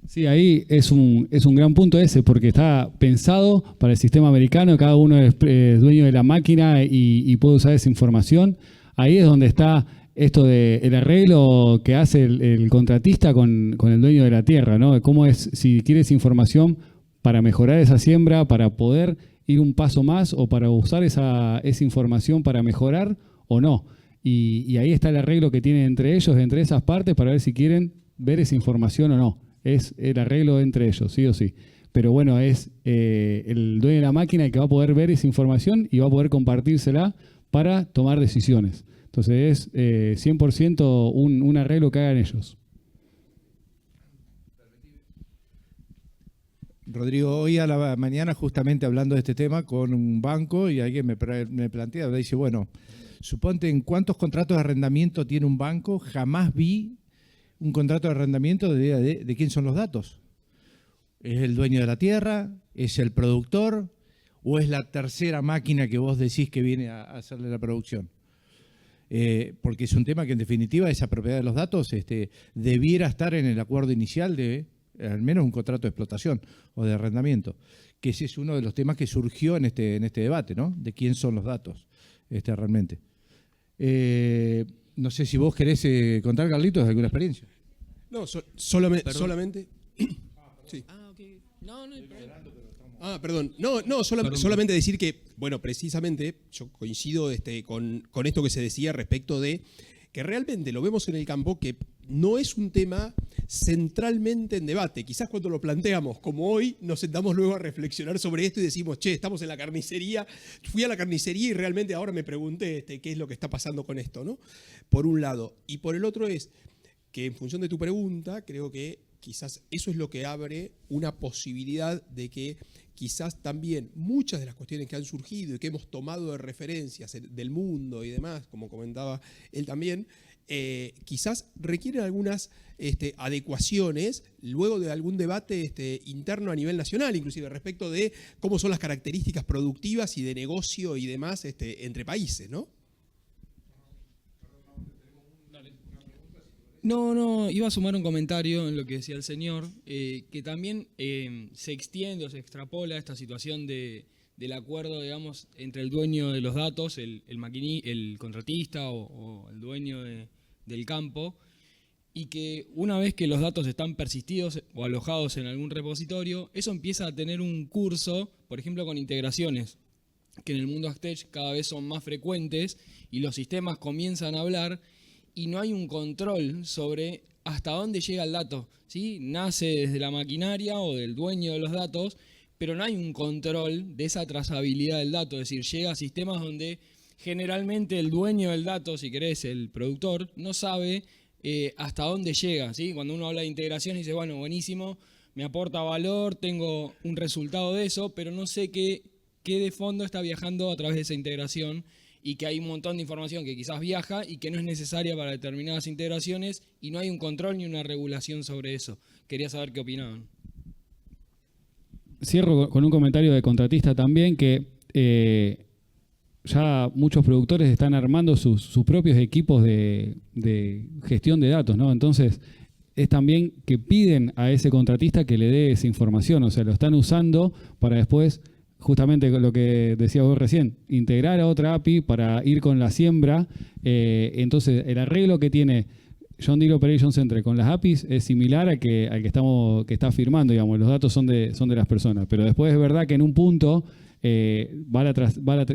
Sí, ahí es un gran punto ese, porque está pensado para el sistema americano, cada uno es dueño de la máquina y puede usar esa información. Ahí es donde está esto del arreglo que hace el contratista con el dueño de la tierra, ¿no? Cómo es, si quieres información para mejorar esa siembra, para poder ir un paso más o para usar esa información para mejorar o no. Y ahí está el arreglo que tienen entre ellos, entre esas partes, para ver si quieren ver esa información o no. Es el arreglo entre ellos, sí o sí. Pero bueno, es el dueño de la máquina el que va a poder ver esa información y va a poder compartírsela para tomar decisiones. Entonces es 100% un arreglo que hagan ellos. Rodrigo, hoy a la mañana justamente hablando de este tema con un banco y alguien me plantea, dice, bueno, suponte en cuántos contratos de arrendamiento tiene un banco, jamás vi un contrato de arrendamiento de quién son los datos. ¿Es el dueño de la tierra? ¿Es el productor? ¿O es la tercera máquina que vos decís que viene a hacerle la producción? Porque es un tema que en definitiva esa propiedad de los datos debiera estar en el acuerdo inicial de al menos un contrato de explotación o de arrendamiento, que ese es uno de los temas que surgió en este debate, ¿no? De quién son los datos realmente. No sé si vos querés contar, Carlitos, alguna experiencia. No, solamente. Sí. Ok. No, no hay problema. Perdón. No, solamente decir que, bueno, precisamente yo coincido con esto que se decía respecto de que realmente lo vemos en el campo, que no es un tema centralmente en debate. Quizás cuando lo planteamos como hoy, nos sentamos luego a reflexionar sobre esto y decimos, che, estamos en la carnicería, fui a la carnicería y realmente ahora me pregunté qué es lo que está pasando con esto, ¿no? Por un lado. Y por el otro es que en función de tu pregunta, creo que quizás eso es lo que abre una posibilidad de que quizás también muchas de las cuestiones que han surgido y que hemos tomado de referencias del mundo y demás, como comentaba él también, quizás requieren algunas adecuaciones luego de algún debate interno a nivel nacional, inclusive respecto de cómo son las características productivas y de negocio y demás entre países, ¿no? No, iba a sumar un comentario en lo que decía el señor, que también se extiende o se extrapola esta situación del acuerdo, digamos, entre el dueño de los datos, el contratista o el dueño del campo, y que una vez que los datos están persistidos o alojados en algún repositorio, eso empieza a tener un curso, por ejemplo, con integraciones, que en el mundo Aztec cada vez son más frecuentes y los sistemas comienzan a hablar y no hay un control sobre hasta dónde llega el dato, ¿sí? Nace desde la maquinaria o del dueño de los datos, pero no hay un control de esa trazabilidad del dato, es decir, llega a sistemas donde generalmente el dueño del dato, si querés, el productor, no sabe hasta dónde llega, ¿sí? Cuando uno habla de integración dice, bueno, buenísimo, me aporta valor, tengo un resultado de eso, pero no sé qué de fondo está viajando a través de esa integración, y que hay un montón de información que quizás viaja y que no es necesaria para determinadas integraciones y no hay un control ni una regulación sobre eso. Quería saber qué opinaban. Cierro con un comentario de contratista también, que ya muchos productores están armando sus propios equipos de gestión de datos, ¿no? Entonces, es también que piden a ese contratista que le dé esa información, o sea, lo están usando para después, justamente lo que decías vos recién, integrar a otra API para ir con la siembra. Entonces, el arreglo que tiene John Deere Operations Center con las APIs es similar al que está firmando, digamos, los datos son de las personas. Pero después es verdad que en un punto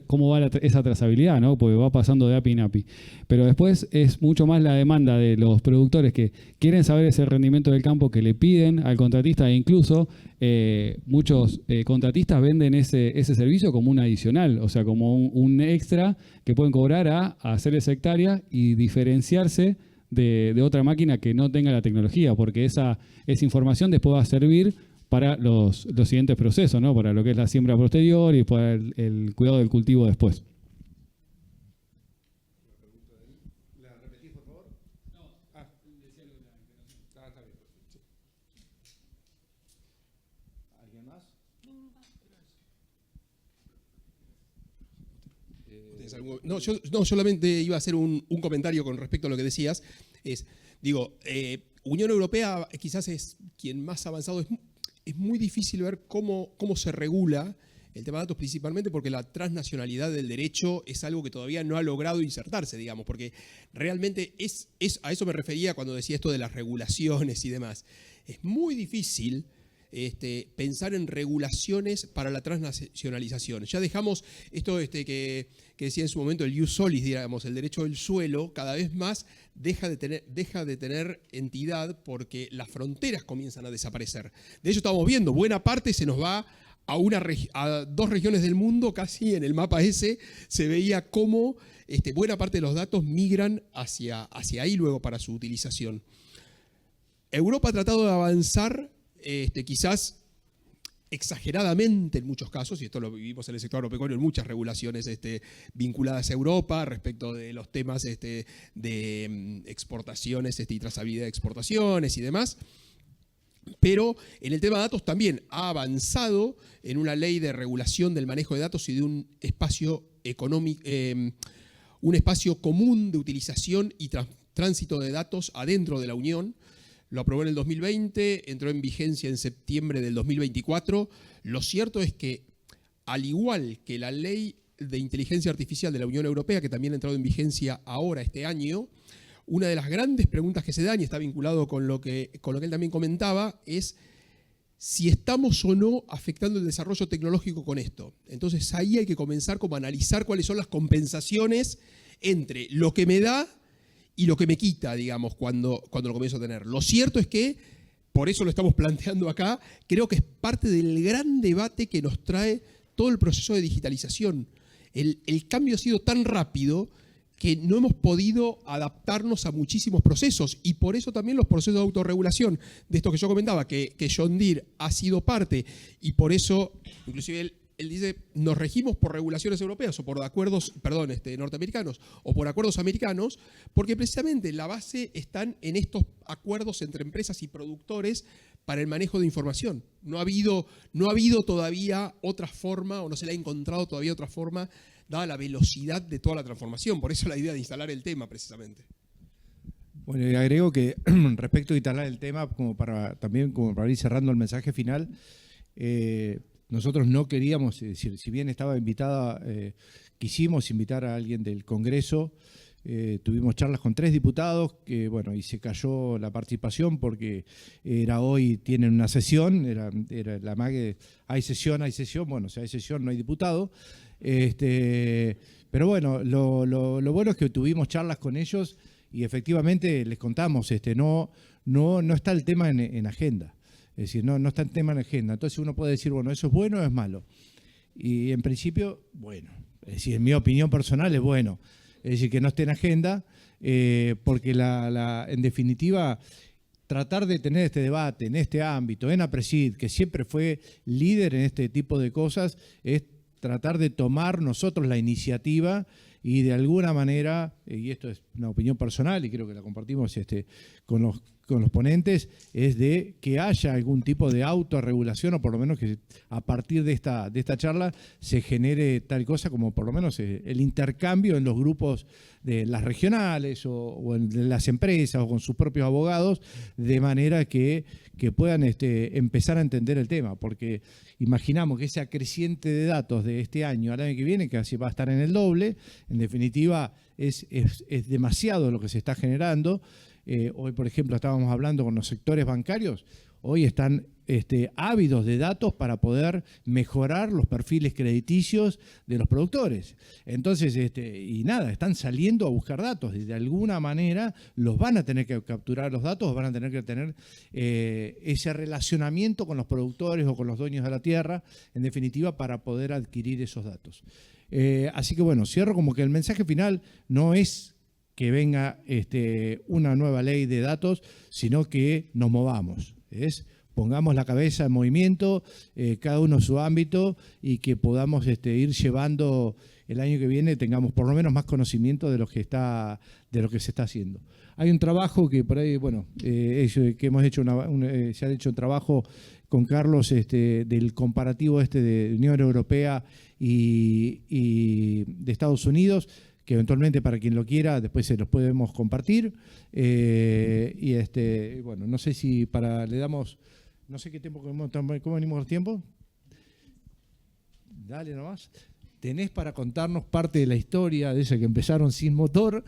cómo va esa trazabilidad, ¿no? Porque va pasando de API en API. Pero después es mucho más la demanda de los productores que quieren saber ese rendimiento del campo, que le piden al contratista, e incluso muchos contratistas venden ese servicio como un adicional, o sea, como un extra que pueden cobrar a hacer esa hectárea y diferenciarse de otra máquina que no tenga la tecnología, porque esa información después va a servir para los siguientes procesos, ¿no? Para lo que es la siembra posterior y para el cuidado del cultivo después. ¿La repetís, por favor? No. Decía lo de la integración. Está bien. ¿Alguien más? No, yo solamente iba a hacer un comentario con respecto a lo que decías. Unión Europea quizás es quien más avanzado. Es muy difícil ver cómo se regula el tema de datos, principalmente porque la transnacionalidad del derecho es algo que todavía no ha logrado insertarse, digamos, porque realmente a eso me refería cuando decía esto de las regulaciones y demás. Es muy difícil pensar en regulaciones para la transnacionalización. Ya dejamos esto que decía en su momento el ius solis, digamos, el derecho del suelo, cada vez más deja de tener entidad porque las fronteras comienzan a desaparecer. De hecho, estamos viendo, buena parte se nos va a dos regiones del mundo, casi en el mapa ese, se veía cómo buena parte de los datos migran hacia ahí luego para su utilización. Europa ha tratado de avanzar quizás exageradamente en muchos casos, y esto lo vivimos en el sector agropecuario en muchas regulaciones vinculadas a Europa respecto de los temas de exportaciones y trazabilidad de exportaciones y demás. Pero en el tema de datos también ha avanzado en una ley de regulación del manejo de datos y de un espacio económico, un espacio común de utilización y tránsito de datos adentro de la Unión. Lo aprobó en el 2020, entró en vigencia en septiembre del 2024. Lo cierto es que, al igual que la ley de inteligencia artificial de la Unión Europea, que también ha entrado en vigencia ahora este año, una de las grandes preguntas que se dan, y está vinculado con lo que él también comentaba, es si estamos o no afectando el desarrollo tecnológico con esto. Entonces ahí hay que comenzar como a analizar cuáles son las compensaciones entre lo que me da y lo que me quita, digamos, cuando lo comienzo a tener. Lo cierto es que, por eso lo estamos planteando acá, creo que es parte del gran debate que nos trae todo el proceso de digitalización. El cambio ha sido tan rápido que no hemos podido adaptarnos a muchísimos procesos, y por eso también los procesos de autorregulación, de esto que yo comentaba, que John Deere ha sido parte, y por eso, inclusive él dice, nos regimos por regulaciones europeas o por acuerdos, norteamericanos o por acuerdos americanos, porque precisamente la base están en estos acuerdos entre empresas y productores para el manejo de información. No ha habido todavía otra forma, o no se le ha encontrado todavía otra forma, dada la velocidad de toda la transformación. Por eso la idea de instalar el tema, precisamente. Bueno, y agrego que respecto a instalar el tema, como para ir cerrando el mensaje final, nosotros no queríamos, es decir, si bien estaba invitada, quisimos invitar a alguien del Congreso. Tuvimos charlas con 3 diputados, que bueno, y se cayó la participación porque hoy tienen una sesión, era la MAGE, hay sesión, bueno, si hay sesión no hay diputado. Pero bueno, lo bueno es que tuvimos charlas con ellos y efectivamente les contamos, no está el tema en agenda. Es decir, no está el tema en agenda. Entonces uno puede decir, bueno, ¿eso es bueno o es malo? Y en principio, bueno. Es decir, en mi opinión personal es bueno. Es decir, que no esté en agenda, porque en definitiva, tratar de tener este debate en este ámbito, en APRESID, que siempre fue líder en este tipo de cosas, es tratar de tomar nosotros la iniciativa y de alguna manera, y esto es una opinión personal y creo que la compartimos con los ponentes, es de que haya algún tipo de autorregulación, o por lo menos que a partir de esta charla se genere tal cosa como por lo menos el intercambio en los grupos de las regionales o en las empresas o con sus propios abogados, de manera que puedan empezar a entender el tema, porque imaginamos que esa creciente de datos de este año al año que viene, que así va a estar en el doble, en definitiva es demasiado lo que se está generando. Hoy, por ejemplo, estábamos hablando con los sectores bancarios, hoy están ávidos de datos para poder mejorar los perfiles crediticios de los productores. Entonces, están saliendo a buscar datos y de alguna manera los van a tener que capturar los datos, van a tener que tener ese relacionamiento con los productores o con los dueños de la tierra, en definitiva, para poder adquirir esos datos. Así que bueno, cierro como que el mensaje final no es que venga una nueva ley de datos, sino que nos movamos. Pongamos la cabeza en movimiento, cada uno en su ámbito, y que podamos ir llevando el año que viene, tengamos por lo menos más conocimiento de lo que se está haciendo. Hay un trabajo que por ahí, bueno, que hemos hecho se ha hecho un trabajo con Carlos del comparativo de Unión Europea y de Estados Unidos, que eventualmente para quien lo quiera después se los podemos compartir. Bueno, no sé si le damos, no sé qué tiempo, ¿cómo venimos los tiempos? Dale nomás. Tenés para contarnos parte de la historia de esa que empezaron sin motor,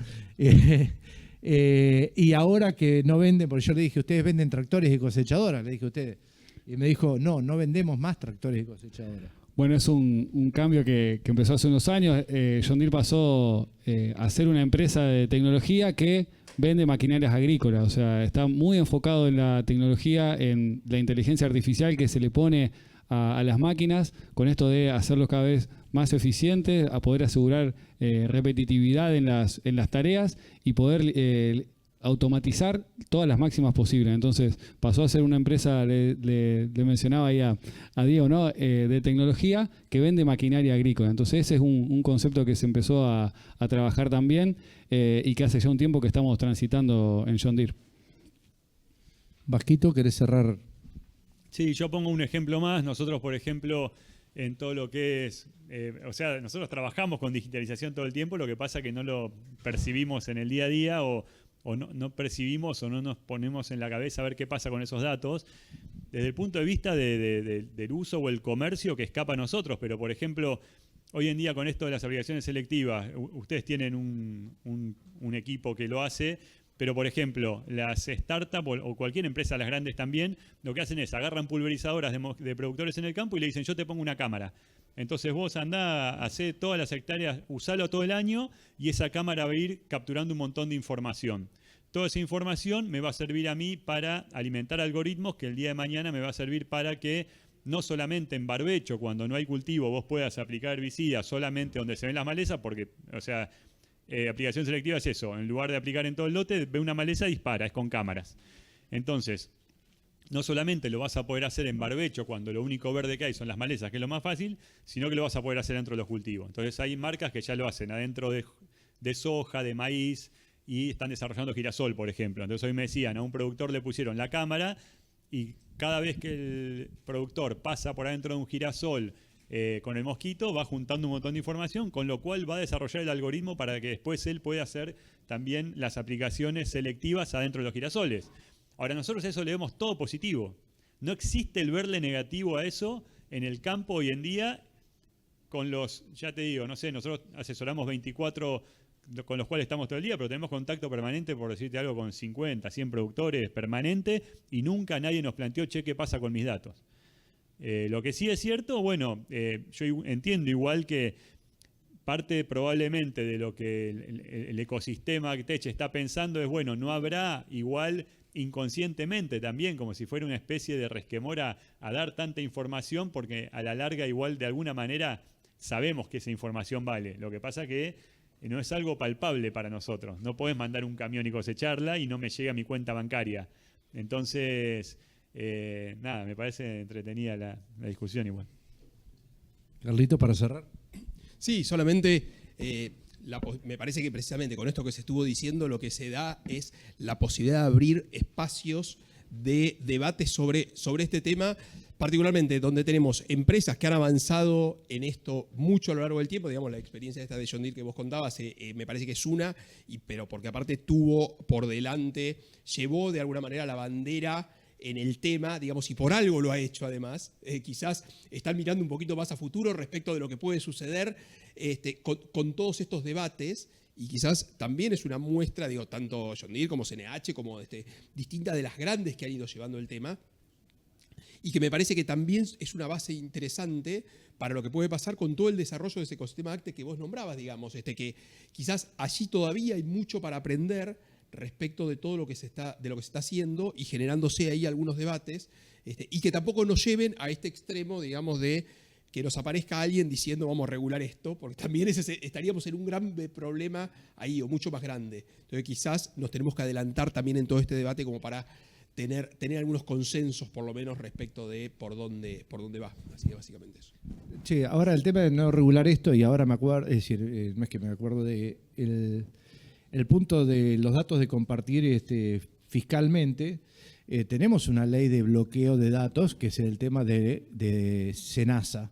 y ahora que no venden, porque yo le dije, ustedes venden tractores y cosechadoras, le dije a ustedes, y me dijo, no vendemos más tractores y cosechadoras. Bueno, es un cambio que empezó hace unos años. John Deere pasó a ser una empresa de tecnología que vende maquinarias agrícolas. O sea, está muy enfocado en la tecnología, en la inteligencia artificial que se le pone a las máquinas, con esto de hacerlos cada vez más eficientes, a poder asegurar repetitividad en las tareas y poder automatizar todas las máximas posibles. Entonces pasó a ser una empresa, le mencionaba ahí a Diego, ¿no? De tecnología que vende maquinaria agrícola. Entonces ese es un concepto que se empezó a trabajar también, y que hace ya un tiempo que estamos transitando en John Deere. Vasquito, ¿querés cerrar? Sí, yo pongo un ejemplo más. Nosotros, por ejemplo, en todo lo que es, nosotros trabajamos con digitalización todo el tiempo, lo que pasa es que no lo percibimos en el día a día, o no percibimos o no nos ponemos en la cabeza a ver qué pasa con esos datos desde el punto de vista del uso o el comercio que escapa a nosotros. Pero, por ejemplo, hoy en día con esto de las obligaciones selectivas, ustedes tienen un equipo que lo hace, Pero, por ejemplo, las startups o cualquier empresa, las grandes también, lo que hacen es agarran pulverizadoras de productores en el campo y le dicen, yo te pongo una cámara. Entonces vos andá, hacé todas las hectáreas, usalo todo el año y esa cámara va a ir capturando un montón de información. Toda esa información me va a servir a mí para alimentar algoritmos que el día de mañana me va a servir para que no solamente en barbecho, cuando no hay cultivo, vos puedas aplicar herbicidas solamente donde se ven las malezas, porque, o sea, aplicación selectiva es eso, en lugar de aplicar en todo el lote, ve una maleza y dispara, es con cámaras. Entonces, no solamente lo vas a poder hacer en barbecho cuando lo único verde que hay son las malezas, que es lo más fácil, sino que lo vas a poder hacer dentro de los cultivos. Entonces hay marcas que ya lo hacen adentro de soja, de maíz, y están desarrollando girasol, por ejemplo. Entonces hoy me decían, a un productor le pusieron la cámara y cada vez que el productor pasa por adentro de un girasol con el mosquito, va juntando un montón de información, con lo cual va a desarrollar el algoritmo para que después él pueda hacer también las aplicaciones selectivas adentro de los girasoles. Ahora, nosotros a eso le vemos todo positivo. No existe el verle negativo a eso en el campo hoy en día con los, ya te digo, no sé, nosotros asesoramos 24 con los cuales estamos todo el día, pero tenemos contacto permanente, por decirte algo, con 50, 100 productores permanente y nunca nadie nos planteó, che, ¿qué pasa con mis datos? Lo que sí es cierto, bueno, yo entiendo igual que parte probablemente de lo que el ecosistema Tech está pensando es, bueno, no habrá igual inconscientemente también, como si fuera una especie de resquemor a dar tanta información, porque a la larga igual de alguna manera sabemos que esa información vale. Lo que pasa que no es algo palpable para nosotros. No podés mandar un camión y cosecharla y no me llega a mi cuenta bancaria. Entonces, nada, me parece entretenida la discusión igual. Carlito, para cerrar. Sí, solamente me parece que precisamente con esto que se estuvo diciendo lo que se da es la posibilidad de abrir espacios de debate sobre este tema, particularmente donde tenemos empresas que han avanzado en esto mucho a lo largo del tiempo. Digamos, la experiencia esta de John Deere que vos contabas me parece que es una, pero porque aparte tuvo por delante, llevó de alguna manera la bandera en el tema, digamos, y por algo lo ha hecho además. Quizás están mirando un poquito más a futuro respecto de lo que puede suceder con todos estos debates, y quizás también es una muestra, digo, tanto John Deere como CNH, como distintas de las grandes que han ido llevando el tema, y que me parece que también es una base interesante para lo que puede pasar con todo el desarrollo de ese ecosistema ACTE que vos nombrabas, digamos, que quizás allí todavía hay mucho para aprender respecto de todo lo que se está haciendo y generándose ahí algunos debates, y que tampoco nos lleven a este extremo, digamos, de que nos aparezca alguien diciendo vamos a regular esto, porque también estaríamos en un gran problema ahí, o mucho más grande. Entonces quizás nos tenemos que adelantar también en todo este debate como para tener algunos consensos, por lo menos, respecto de por dónde va. Así que básicamente eso. Sí, ahora el tema de no regular esto, y ahora me acuerdo, es decir, no es que me acuerdo de el punto de los datos de compartir fiscalmente. Tenemos una ley de bloqueo de datos, que es el tema de SENASA.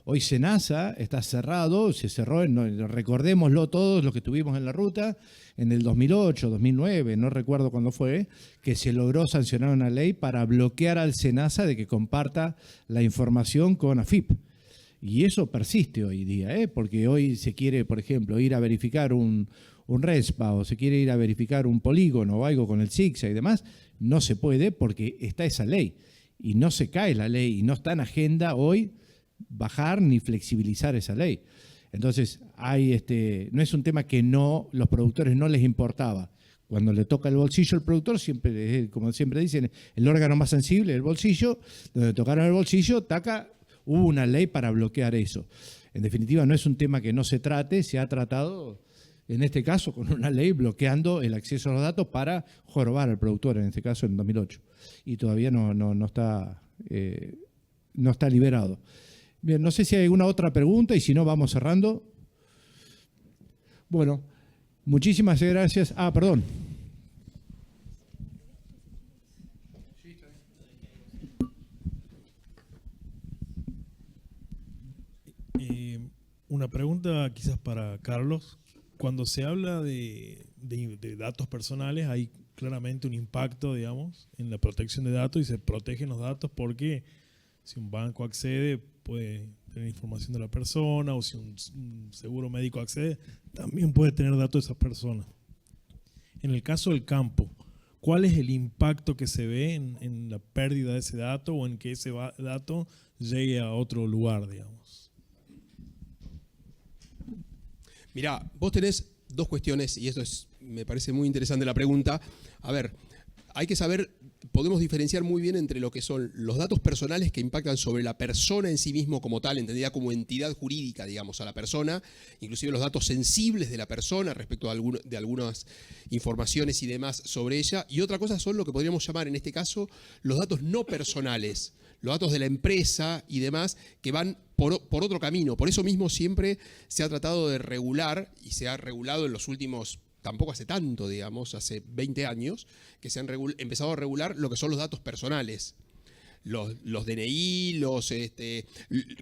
Hoy SENASA está cerrado, se cerró, recordémoslo todos los que estuvimos en la ruta, en el 2008, 2009, no recuerdo cuándo fue, que se logró sancionar una ley para bloquear al SENASA de que comparta la información con AFIP. Y eso persiste hoy día, porque hoy se quiere, por ejemplo, ir a verificar un RESPA, o se quiere ir a verificar un polígono o algo con el SIGSA y demás, no se puede porque está esa ley. Y no se cae la ley, y no está en agenda hoy bajar ni flexibilizar esa ley. Entonces, no es un tema que los productores no les importaba. Cuando le toca el bolsillo al productor, siempre, como siempre dicen, el órgano más sensible, el bolsillo, donde tocaron el bolsillo, hubo una ley para bloquear eso. En definitiva, no es un tema que no se trate, se ha tratado, en este caso, con una ley bloqueando el acceso a los datos para jorobar al productor, en este caso en el 2008. Y todavía no está liberado. Bien, no sé si hay alguna otra pregunta, y si no, vamos cerrando. Bueno, muchísimas gracias. Perdón. Una pregunta quizás para Carlos. Cuando se habla de datos personales, hay claramente un impacto, digamos, en la protección de datos, y se protegen los datos porque si un banco accede, puede tener información de la persona, o si un seguro médico accede, también puede tener datos de esa persona. En el caso del campo, ¿cuál es el impacto que se ve en la pérdida de ese dato o en que ese dato llegue a otro lugar, digamos? Mirá, vos tenés dos cuestiones, y esto me parece muy interesante la pregunta. A ver, hay que saber, podemos diferenciar muy bien entre lo que son los datos personales que impactan sobre la persona en sí mismo como tal, entendida como entidad jurídica, digamos, a la persona, inclusive los datos sensibles de la persona respecto de algunas informaciones y demás sobre ella, y otra cosa son lo que podríamos llamar en este caso los datos no personales, los datos de la empresa y demás que van por otro camino. Por eso mismo siempre se ha tratado de regular, y se ha regulado en los últimos, tampoco hace tanto, digamos, hace 20 años, que se han empezado a regular lo que son los datos personales. Los DNI,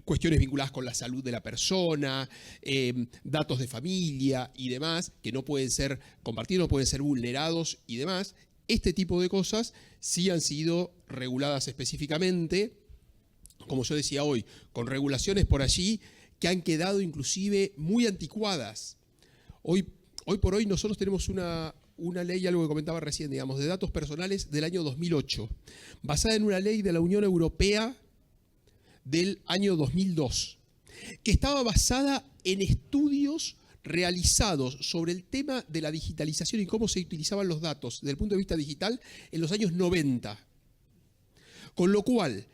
cuestiones vinculadas con la salud de la persona, datos de familia y demás, que no pueden ser compartidos, no pueden ser vulnerados y demás. Este tipo de cosas sí han sido reguladas específicamente, como yo decía hoy, con regulaciones por allí que han quedado inclusive muy anticuadas. Hoy por hoy nosotros tenemos una ley, algo que comentaba recién, digamos, de datos personales del año 2008, basada en una ley de la Unión Europea del año 2002, que estaba basada en estudios realizados sobre el tema de la digitalización y cómo se utilizaban los datos desde el punto de vista digital en los años 90. Con lo cual,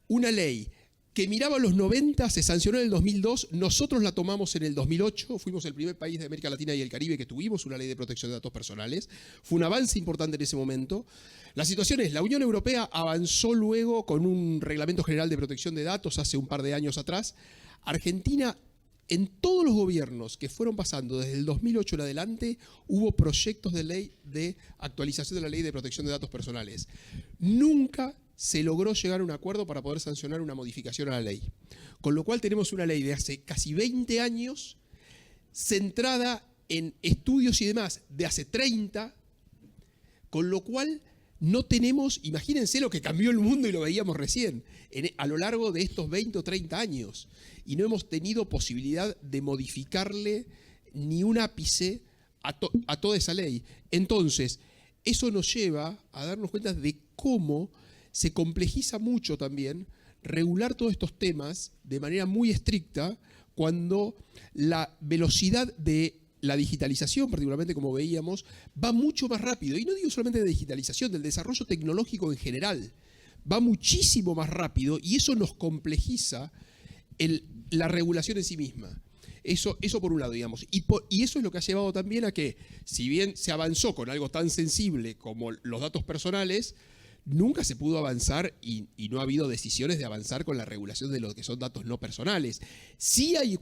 una ley que miraba los 90 se sancionó en el 2002, nosotros la tomamos en el 2008, fuimos el primer país de América Latina y el Caribe que tuvimos una ley de protección de datos personales, fue un avance importante en ese momento. La situación es, la Unión Europea avanzó luego con un reglamento general de protección de datos hace un par de años atrás. Argentina, en todos los gobiernos que fueron pasando desde el 2008 en adelante, hubo proyectos de ley de actualización de la ley de protección de datos personales. Nunca se logró llegar a un acuerdo para poder sancionar una modificación a la ley. Con lo cual tenemos una ley de hace casi 20 años, centrada en estudios y demás de hace 30, con lo cual no tenemos, imagínense lo que cambió el mundo y lo veíamos recién, a lo largo de estos 20 o 30 años, y no hemos tenido posibilidad de modificarle ni un ápice a toda esa ley. Entonces, eso nos lleva a darnos cuenta de cómo se complejiza mucho también regular todos estos temas de manera muy estricta cuando la velocidad de la digitalización, particularmente como veíamos, va mucho más rápido. Y no digo solamente de digitalización, del desarrollo tecnológico en general. Va muchísimo más rápido y eso nos complejiza la regulación en sí misma. Eso por un lado, digamos. Y eso es lo que ha llevado también a que, si bien se avanzó con algo tan sensible como los datos personales, nunca se pudo avanzar y no ha habido decisiones de avanzar con la regulación de lo que son datos no personales. Sí hay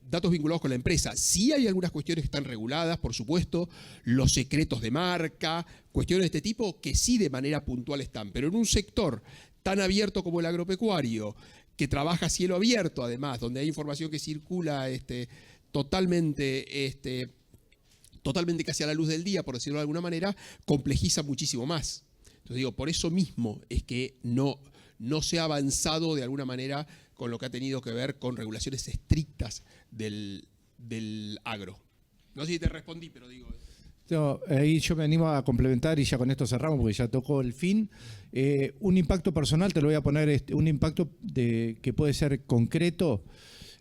datos vinculados con la empresa, sí hay algunas cuestiones que están reguladas, por supuesto, los secretos de marca, cuestiones de este tipo que sí de manera puntual están, pero en un sector tan abierto como el agropecuario, que trabaja a cielo abierto además, donde hay información que circula totalmente casi a la luz del día, por decirlo de alguna manera, complejiza muchísimo más. Entonces digo, por eso mismo es que no se ha avanzado de alguna manera con lo que ha tenido que ver con regulaciones estrictas del agro. No sé si te respondí, pero digo... No, ahí yo me animo a complementar y ya con esto cerramos porque ya tocó el fin. Un impacto personal, te lo voy a poner, un impacto que puede ser concreto.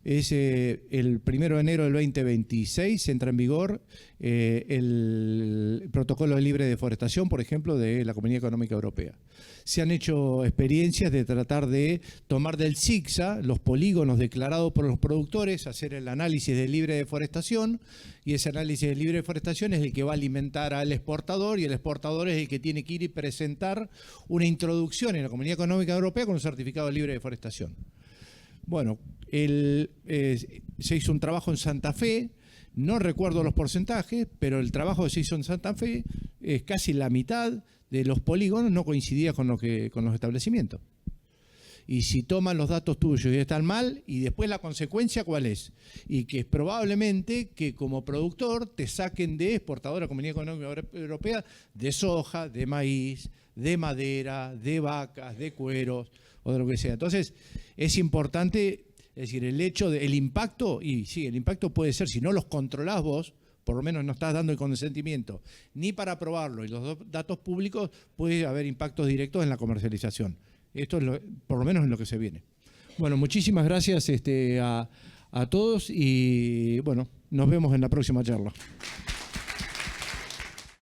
Es el 1 de enero del 2026 entra en vigor el protocolo de libre deforestación, por ejemplo, de la Comunidad Económica Europea. Se han hecho experiencias de tratar de tomar del CICSA los polígonos declarados por los productores, hacer el análisis de libre deforestación, y ese análisis de libre deforestación es el que va a alimentar al exportador, y el exportador es el que tiene que ir y presentar una introducción en la Comunidad Económica Europea con un certificado de libre deforestación. Bueno, se hizo un trabajo en Santa Fe, no recuerdo los porcentajes, pero el trabajo que se hizo en Santa Fe es casi la mitad de los polígonos no coincidía con los establecimientos. Y si toman los datos tuyos y están mal, y después la consecuencia ¿cuál es? Y que es probablemente que como productor te saquen de exportador a la Comunidad Económica Europea de soja, de maíz, de madera, de vacas, de cueros o de lo que sea. Entonces es importante, es decir, el hecho del impacto, y sí, el impacto puede ser, si no los controlás vos, por lo menos no estás dando el consentimiento ni para aprobarlo y los datos públicos, puede haber impactos directos en la comercialización. Esto es por lo menos en lo que se viene. Bueno, muchísimas gracias a todos y bueno, nos vemos en la próxima charla.